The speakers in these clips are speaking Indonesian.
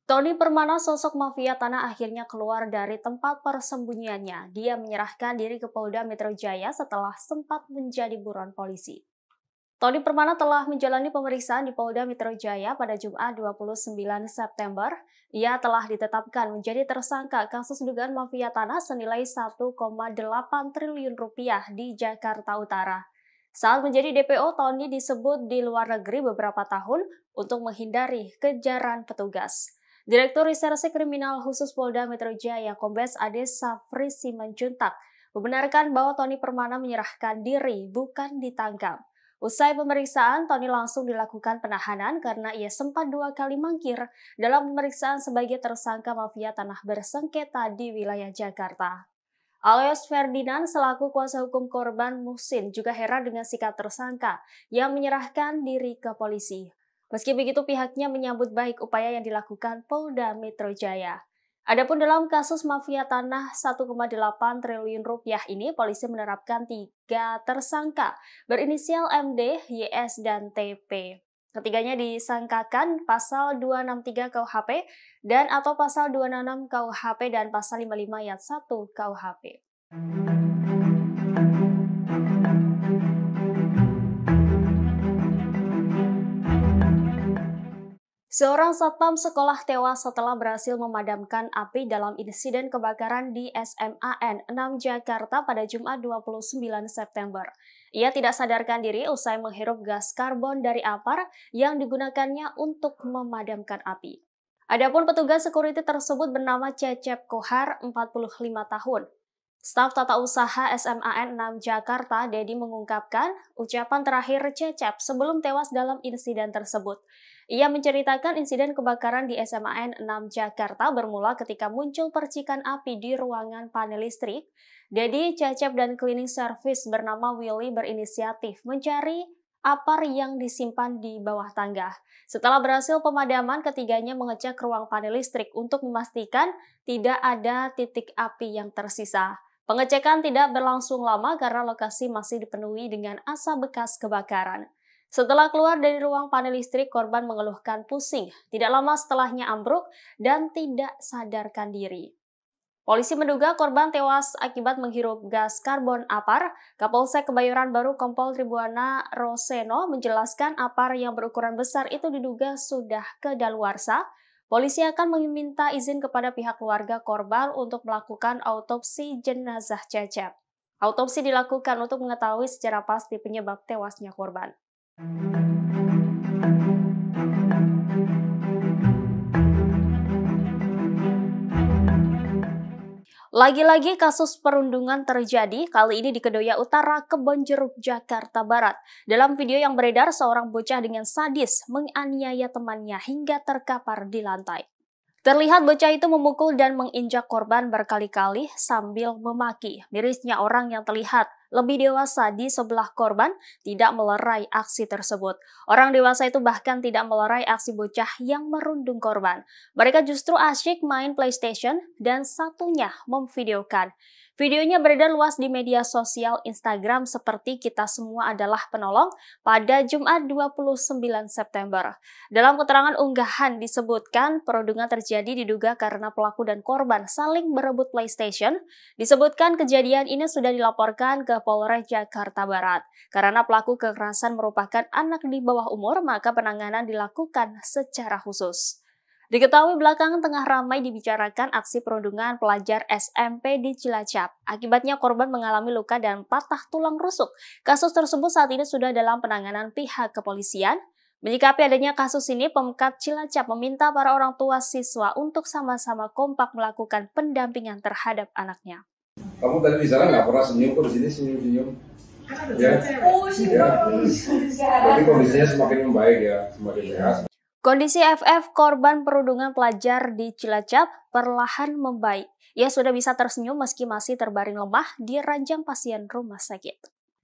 Tony Permana, sosok mafia tanah, akhirnya keluar dari tempat persembunyiannya. Dia menyerahkan diri ke Polda Metro Jaya setelah sempat menjadi buron polisi. Tony Permana telah menjalani pemeriksaan di Polda Metro Jaya pada Jumat 29 September. Ia telah ditetapkan menjadi tersangka kasus dugaan mafia tanah senilai 1,8 triliun rupiah di Jakarta Utara. Saat menjadi DPO, Tony disebut di luar negeri beberapa tahun untuk menghindari kejaran petugas. Direktur Reserse Kriminal Khusus Polda Metro Jaya, Kombes Ades Safri Simanjuntak, membenarkan bahwa Tony Permana menyerahkan diri, bukan ditangkap. Usai pemeriksaan, Tony langsung dilakukan penahanan karena ia sempat 2 kali mangkir dalam pemeriksaan sebagai tersangka mafia tanah bersengketa di wilayah Jakarta. Aloyos Ferdinand selaku kuasa hukum korban Muhsin juga heran dengan sikap tersangka yang menyerahkan diri ke polisi. Meski begitu, pihaknya menyambut baik upaya yang dilakukan Polda Metro Jaya. Adapun dalam kasus mafia tanah 1,8 triliun rupiah ini, polisi menerapkan 3 tersangka berinisial MD, YS, dan TP. Ketiganya disangkakan pasal 263 KUHP dan atau pasal 266 KUHP dan pasal 55 ayat 1 KUHP. Seorang satpam sekolah tewas setelah berhasil memadamkan api dalam insiden kebakaran di SMAN 6 Jakarta pada Jumat 29 September. Ia tidak sadarkan diri usai menghirup gas karbon dari apar yang digunakannya untuk memadamkan api. Adapun petugas security tersebut bernama Cecep Kohar, 45 tahun. Staf Tata Usaha SMAN 6 Jakarta, Dedi, mengungkapkan ucapan terakhir Cecep sebelum tewas dalam insiden tersebut. Ia menceritakan insiden kebakaran di SMAN 6 Jakarta bermula ketika muncul percikan api di ruangan panel listrik. Dedi, Cecep, dan cleaning service bernama Willy berinisiatif mencari apar yang disimpan di bawah tangga. Setelah berhasil pemadaman, ketiganya mengecek ruang panel listrik untuk memastikan tidak ada titik api yang tersisa. Pengecekan tidak berlangsung lama karena lokasi masih dipenuhi dengan asap bekas kebakaran. Setelah keluar dari ruang panel listrik, korban mengeluhkan pusing. Tidak lama setelahnya ambruk dan tidak sadarkan diri. Polisi menduga korban tewas akibat menghirup gas karbon apar. Kapolsek Kebayoran Baru Kompol Tribuana Roseno menjelaskan apar yang berukuran besar itu diduga sudah kedaluarsa. Polisi akan meminta izin kepada pihak keluarga korban untuk melakukan autopsi jenazah Cecep. Autopsi dilakukan untuk mengetahui secara pasti penyebab tewasnya korban. Lagi-lagi kasus perundungan terjadi, kali ini di Kedoya Utara, Kebonjeruk, Jakarta Barat. Dalam video yang beredar, seorang bocah dengan sadis menganiaya temannya hingga terkapar di lantai. Terlihat bocah itu memukul dan menginjak korban berkali-kali sambil memaki. Mirisnya, orang yang terlihat lebih dewasa di sebelah korban tidak melerai aksi tersebut. Orang dewasa itu bahkan tidak melerai aksi bocah yang merundung korban. Mereka justru asyik main PlayStation dan satunya memvideokan. Videonya beredar luas di media sosial Instagram seperti Kita Semua Adalah Penolong pada Jumat 29 September. Dalam keterangan unggahan disebutkan perundungan terjadi diduga karena pelaku dan korban saling berebut PlayStation. Disebutkan kejadian ini sudah dilaporkan ke Polres Jakarta Barat. Karena pelaku kekerasan merupakan anak di bawah umur, maka penanganan dilakukan secara khusus. Diketahui belakangan tengah ramai dibicarakan aksi perundungan pelajar SMP di Cilacap. Akibatnya korban mengalami luka dan patah tulang rusuk. Kasus tersebut saat ini sudah dalam penanganan pihak kepolisian. Menyikapi adanya kasus ini, Pemkab Cilacap meminta para orang tua siswa untuk sama-sama kompak melakukan pendampingan terhadap anaknya. Kamu tadi di sana nggak pernah senyum, kok di sini senyum-senyum? Ya. Jadi kondisinya semakin membaik ya, semakin sehat. Kondisi FF, korban perundungan pelajar di Cilacap, perlahan membaik. Ia sudah bisa tersenyum meski masih terbaring lemah di ranjang pasien rumah sakit.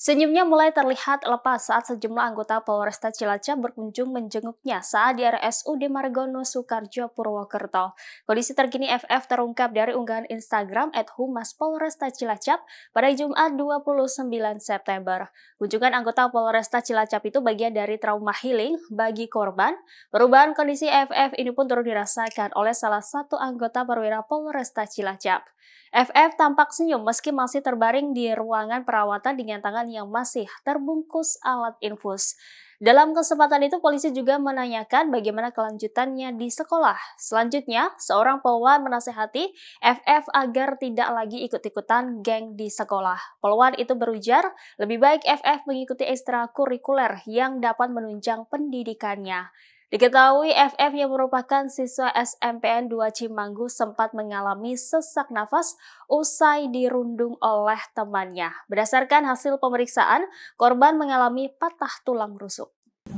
Senyumnya mulai terlihat lepas saat sejumlah anggota Polresta Cilacap berkunjung menjenguknya saat di RSUD Margono Soekarjo Purwokerto. Kondisi terkini FF terungkap dari unggahan Instagram @humas Polresta Cilacap pada Jumat 29 September. Kunjungan anggota Polresta Cilacap itu bagian dari trauma healing bagi korban. Perubahan kondisi FF ini pun turut dirasakan oleh salah satu anggota perwira Polresta Cilacap. FF tampak senyum meski masih terbaring di ruangan perawatan dengan tangan yang masih terbungkus alat infus. Dalam kesempatan itu, polisi juga menanyakan bagaimana kelanjutannya di sekolah. Selanjutnya, seorang polwan menasehati FF agar tidak lagi ikut-ikutan geng di sekolah. Polwan itu berujar, lebih baik FF mengikuti ekstrakurikuler yang dapat menunjang pendidikannya. Diketahui FF yang merupakan siswa SMPN 2 Cimanggu sempat mengalami sesak nafas usai dirundung oleh temannya. Berdasarkan hasil pemeriksaan, korban mengalami patah tulang rusuk.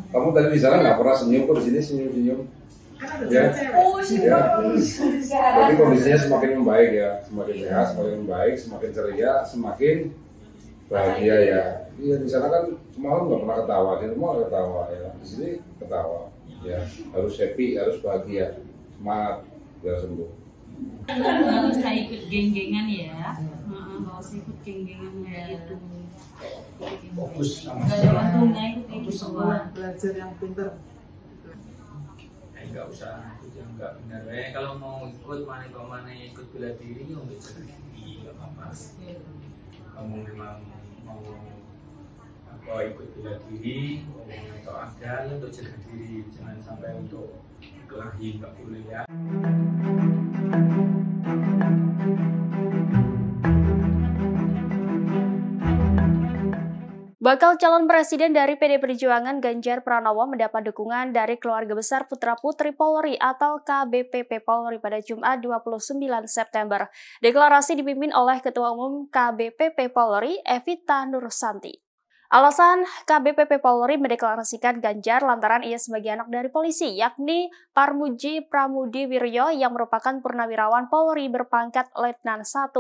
Kamu tadi di sana nggak pernah senyum, kok di sini senyum-senyum? Ya, ya. Jadi kondisinya semakin membaik ya, semakin sehat, semakin membaik, semakin ceria, semakin bahagia ya. Iya, di sana kan semalam nggak pernah ketawa, di rumah ketawa ya, di sini ketawa. Ya, harus happy, harus bahagia, semangat biar sembuh. Nggak usah ikut geng-gengan ya, nggak usah ikut geng-gengan itu. Fokus sama Nggak ada untungnya ikut kayak gitu. belajar yang pinter. Nggak usah ikut yang nggak benar. Kalau mau ikut mana ikut bela diri, ya udah jaga diri, nggak apa-apa. Kamu memang mau ikut bela diri, atau ada untuk jaga diri, jangan sampai untuk kelahi, nggak boleh ya. Bakal calon presiden dari PD Perjuangan Ganjar Pranowo mendapat dukungan dari keluarga besar putra-putri Polri atau KBPP Polri pada Jumat 29 September. Deklarasi dipimpin oleh Ketua Umum KBPP Polri, Evita Nursanti. Alasan KBPP Polri mendeklarasikan Ganjar lantaran ia sebagai anak dari polisi, yakni Parmuji Pramudi Wiryo yang merupakan purnawirawan Polri berpangkat Letnan 1.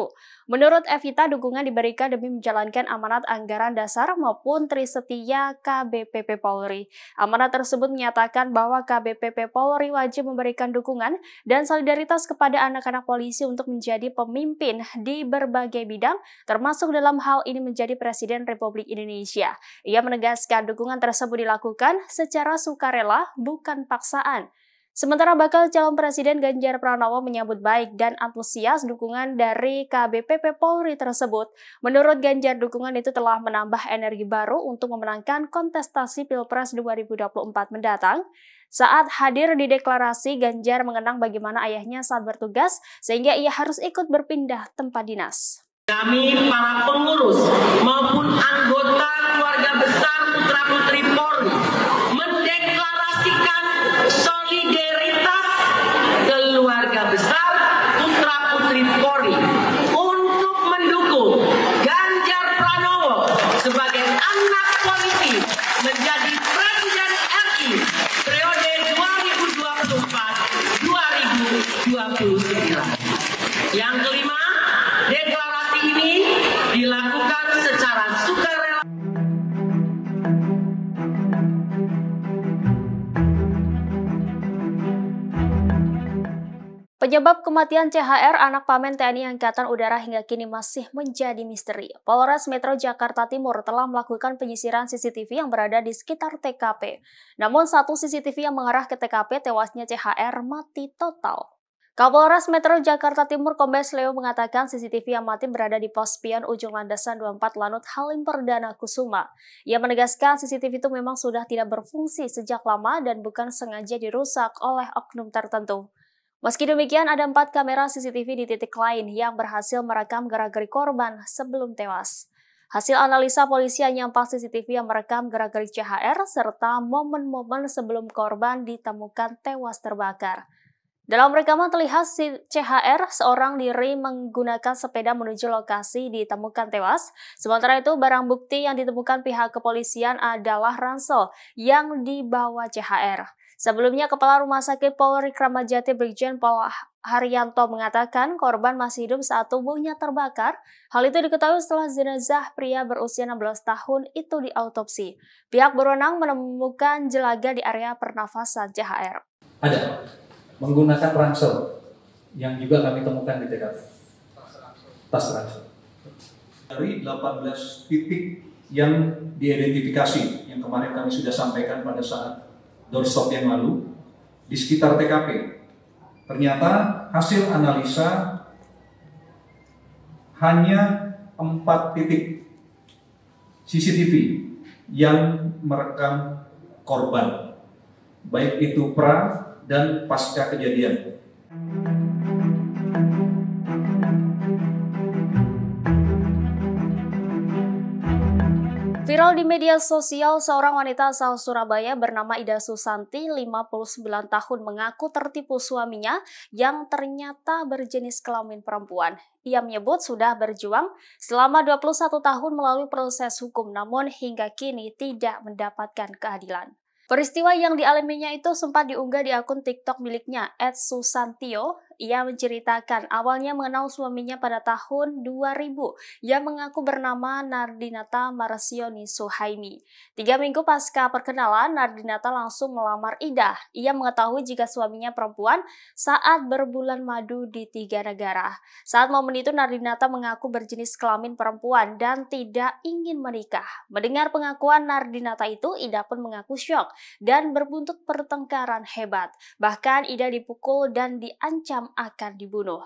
Menurut Evita, dukungan diberikan demi menjalankan amanat anggaran dasar maupun Trisetia KBPP Polri. Amanat tersebut menyatakan bahwa KBPP Polri wajib memberikan dukungan dan solidaritas kepada anak-anak polisi untuk menjadi pemimpin di berbagai bidang, termasuk dalam hal ini menjadi Presiden Republik Indonesia. Ia menegaskan dukungan tersebut dilakukan secara sukarela, bukan paksaan. Sementara bakal calon presiden Ganjar Pranowo menyambut baik dan antusias dukungan dari KBPP Polri tersebut. Menurut Ganjar, dukungan itu telah menambah energi baru untuk memenangkan kontestasi Pilpres 2024 mendatang. Saat hadir di deklarasi, Ganjar mengenang bagaimana ayahnya saat bertugas sehingga ia harus ikut berpindah tempat dinas. Kami para pengurus maupun anggota keluarga besar putra-putri Polri mendeklarasikan solidaritas keluarga besar putra-putri Polri untuk mendukung Ganjar Pranowo sebagai anak polisi menjadi Presiden RI periode 2024-2029. Yang kelima, deklarasi ini dilakukan secara sukarela. Penyebab kematian CHR anak pamen TNI Angkatan Udara hingga kini masih menjadi misteri. Polres Metro Jakarta Timur telah melakukan penyisiran CCTV yang berada di sekitar TKP. Namun satu CCTV yang mengarah ke TKP tewasnya CHR mati total. Kapolres Metro Jakarta Timur Kombes Leo mengatakan CCTV yang mati berada di pos spion ujung landasan 24 Lanut Halim Perdana Kusuma. Ia menegaskan CCTV itu memang sudah tidak berfungsi sejak lama dan bukan sengaja dirusak oleh oknum tertentu. Meski demikian, ada 4 kamera CCTV di titik lain yang berhasil merekam gerak-gerik korban sebelum tewas. Hasil analisa polisi hanya 4 CCTV yang merekam gerak-gerik CHR serta momen-momen sebelum korban ditemukan tewas terbakar. Dalam rekaman terlihat si CHR seorang diri menggunakan sepeda menuju lokasi ditemukan tewas. Sementara itu barang bukti yang ditemukan pihak kepolisian adalah ransel yang dibawa CHR. Sebelumnya Kepala Rumah Sakit Polri Kramat Jati Brigjen Pol Haryanto mengatakan korban masih hidup saat tubuhnya terbakar. Hal itu diketahui setelah jenazah pria berusia 16 tahun itu diautopsi. Pihak berwenang menemukan jelaga di area pernafasan CHR. Ada menggunakan ransel yang juga kami temukan di TKP. Tas ransel. Dari 18 titik yang diidentifikasi, yang kemarin kami sudah sampaikan pada saat doorstop yang lalu, di sekitar TKP. Ternyata hasil analisa hanya 4 titik CCTV yang merekam korban, baik itu pra dan pasca kejadian. Viral di media sosial, seorang wanita asal Surabaya bernama Ida Susanti, 59 tahun, mengaku tertipu suaminya yang ternyata berjenis kelamin perempuan. Ia menyebut sudah berjuang selama 21 tahun melalui proses hukum, namun hingga kini tidak mendapatkan keadilan. Peristiwa yang dialaminya itu sempat diunggah di akun TikTok miliknya, @susantio. Ia menceritakan awalnya mengenal suaminya pada tahun 2000 yang mengaku bernama Nardinata Marsioni Suhaimi. 3 minggu pasca perkenalan, Nardinata langsung melamar Ida. Ia mengetahui jika suaminya perempuan saat berbulan madu di 3 negara. Saat momen itu, Nardinata mengaku berjenis kelamin perempuan dan tidak ingin menikah. Mendengar pengakuan Nardinata itu, Ida pun mengaku syok dan berbuntut pertengkaran hebat. Bahkan Ida dipukul dan diancam akan dibunuh.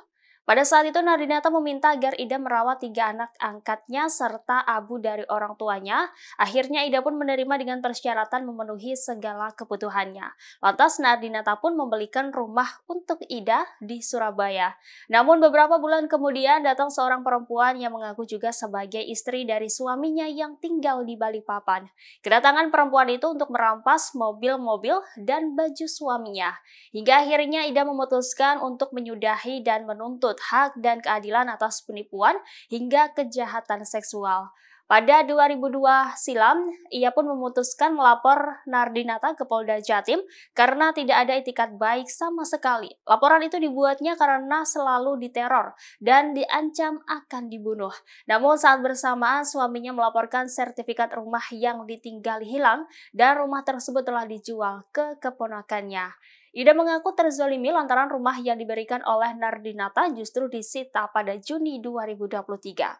Pada saat itu, Nardinata meminta agar Ida merawat 3 anak angkatnya serta abu dari orang tuanya. Akhirnya Ida pun menerima dengan persyaratan memenuhi segala kebutuhannya. Lantas Nardinata pun membelikan rumah untuk Ida di Surabaya. Namun beberapa bulan kemudian datang seorang perempuan yang mengaku juga sebagai istri dari suaminya yang tinggal di Balikpapan. Kedatangan perempuan itu untuk merampas mobil-mobil dan baju suaminya. Hingga akhirnya Ida memutuskan untuk menyudahi dan menuntut hak dan keadilan atas penipuan hingga kejahatan seksual. Pada 2002 silam, ia pun memutuskan melapor Nardinata ke Polda Jatim karena tidak ada itikat baik sama sekali. Laporan itu dibuatnya karena selalu diteror dan diancam akan dibunuh. Namun saat bersamaan suaminya melaporkan sertifikat rumah yang ditinggali hilang dan rumah tersebut telah dijual ke keponakannya. Ida mengaku terzalimi lantaran rumah yang diberikan oleh Nardinata justru disita pada Juni 2023.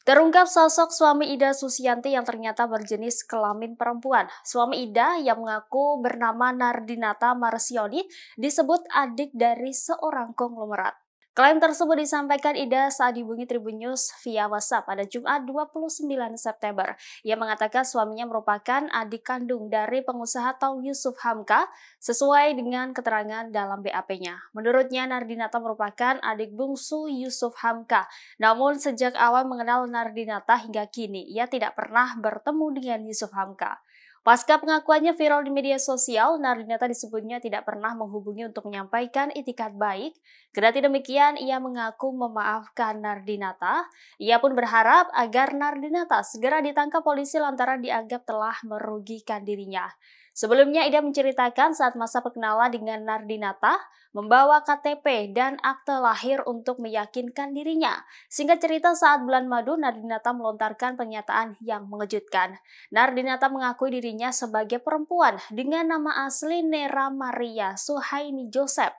Terungkap sosok suami Ida Susanti yang ternyata berjenis kelamin perempuan. Suami Ida yang mengaku bernama Nardinata Marsioni disebut adik dari seorang konglomerat. Klaim tersebut disampaikan Ida saat dihubungi Tribun News via WhatsApp pada Jumat 29 September. Ia mengatakan suaminya merupakan adik kandung dari pengusaha Taung Yusuf Hamka sesuai dengan keterangan dalam BAP-nya. Menurutnya, Nardinata merupakan adik bungsu Yusuf Hamka. Namun sejak awal mengenal Nardinata hingga kini, ia tidak pernah bertemu dengan Yusuf Hamka. Pasca pengakuannya viral di media sosial, Nardinata disebutnya tidak pernah menghubungi untuk menyampaikan itikat baik. Kendati demikian, ia mengaku memaafkan Nardinata. Ia pun berharap agar Nardinata segera ditangkap polisi lantaran dianggap telah merugikan dirinya. Sebelumnya, Ida menceritakan saat masa perkenalan dengan Nardinata, membawa KTP dan akte lahir untuk meyakinkan dirinya. Singkat cerita, saat bulan madu, Nardinata melontarkan pernyataan yang mengejutkan. Nardinata mengakui dirinya sebagai perempuan dengan nama asli Nera Maria Suhaimi Joseph.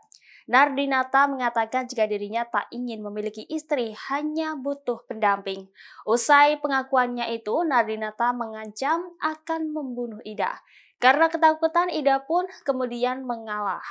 Nardinata mengatakan jika dirinya tak ingin memiliki istri, hanya butuh pendamping. Usai pengakuannya itu, Nardinata mengancam akan membunuh Ida. Karena ketakutan, Ida pun kemudian mengalah.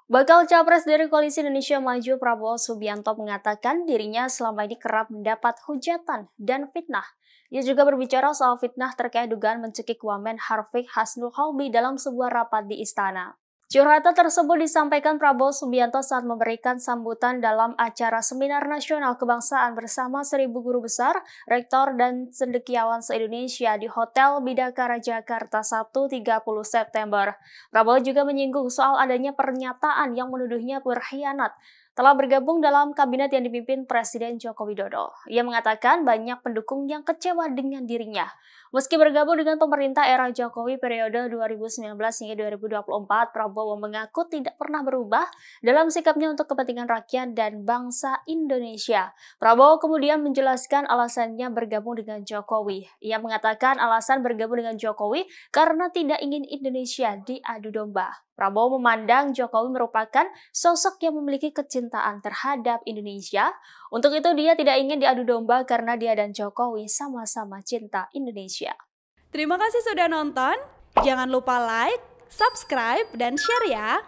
Bakal Capres dari Koalisi Indonesia Maju Prabowo Subianto mengatakan dirinya selama ini kerap mendapat hujatan dan fitnah. Ia juga berbicara soal fitnah terkait dugaan mencekik Wamen Harfiq Hasnul Holbi dalam sebuah rapat di istana. Curhatan tersebut disampaikan Prabowo Subianto saat memberikan sambutan dalam acara Seminar Nasional Kebangsaan bersama 1.000 guru besar, rektor, dan cendekiawan se-Indonesia di Hotel Bidakara Jakarta Sabtu 30 September. Prabowo juga menyinggung soal adanya pernyataan yang menuduhnya berkhianat telah bergabung dalam kabinet yang dipimpin Presiden Joko Widodo. Ia mengatakan banyak pendukung yang kecewa dengan dirinya. Meski bergabung dengan pemerintah era Jokowi periode 2019 hingga 2024, Prabowo mengaku tidak pernah berubah dalam sikapnya untuk kepentingan rakyat dan bangsa Indonesia. Prabowo kemudian menjelaskan alasannya bergabung dengan Jokowi. Ia mengatakan alasan bergabung dengan Jokowi karena tidak ingin Indonesia diadu domba. Prabowo memandang Jokowi merupakan sosok yang memiliki kecintaan terhadap Indonesia. Untuk itu dia tidak ingin diadu domba karena dia dan Jokowi sama-sama cinta Indonesia. Terima kasih sudah nonton. Jangan lupa like, subscribe, dan share ya.